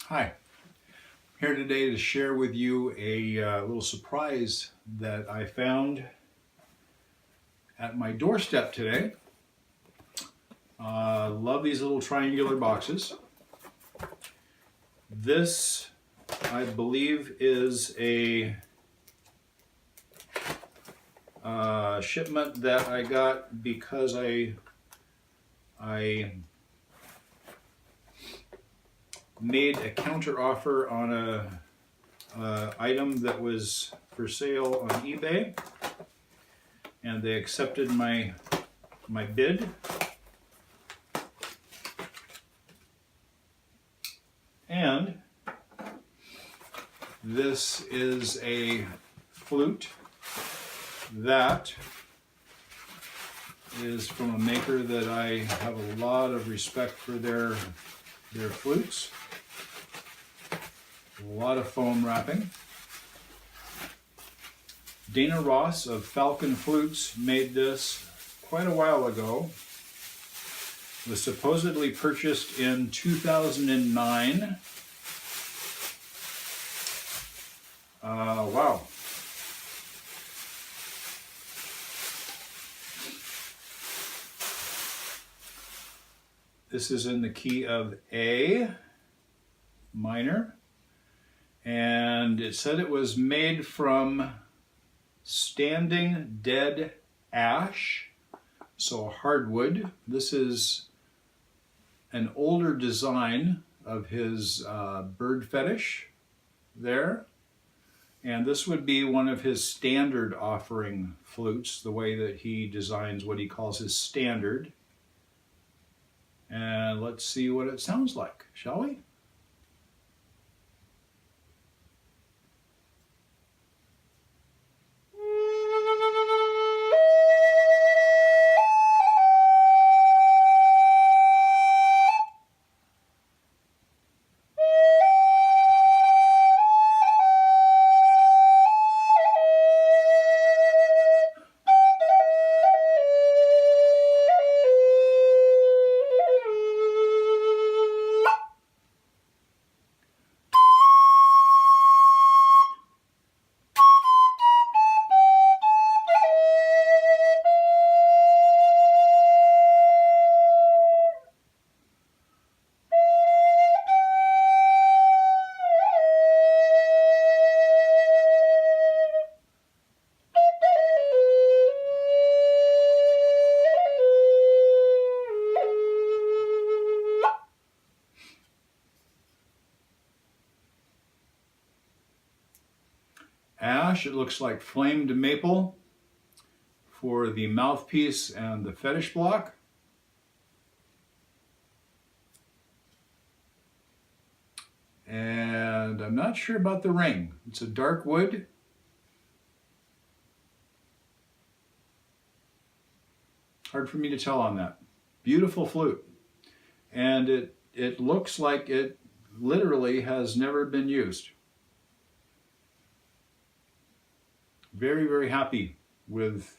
Hi, here today to share with you a little surprise that I found at my doorstep today. Love these little triangular boxes. This, I believe, is a shipment that I got because I made a counter offer on a item that was for sale on eBay, and they accepted my bid. And this is a flute that is from a maker that I have a lot of respect for their flutes. A lot of foam wrapping. Dana Ross of Falcon Flutes made this quite a while ago. It was supposedly purchased in 2009. Wow. This is in the key of A minor, and it said it was made from standing dead ash, so hardwood. This is an older design of his bird fetish there, and this would be one of his standard offering flutes, the way that he designs what he calls his standard. And let's see what it sounds like, shall we? Ash, it looks like flamed maple for the mouthpiece and the fetish block. And I'm not sure about the ring. It's a dark wood. Hard for me to tell on that. Beautiful flute. And it looks like it literally has never been used. Very, very happy with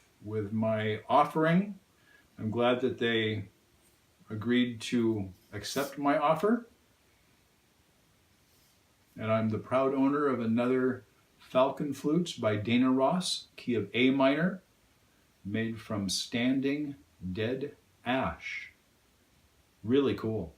my offering. I'm glad that they agreed to accept my offer. And I'm the proud owner of another Falcon Flutes by Dana Ross, key of A minor, made from standing dead ash. Really cool.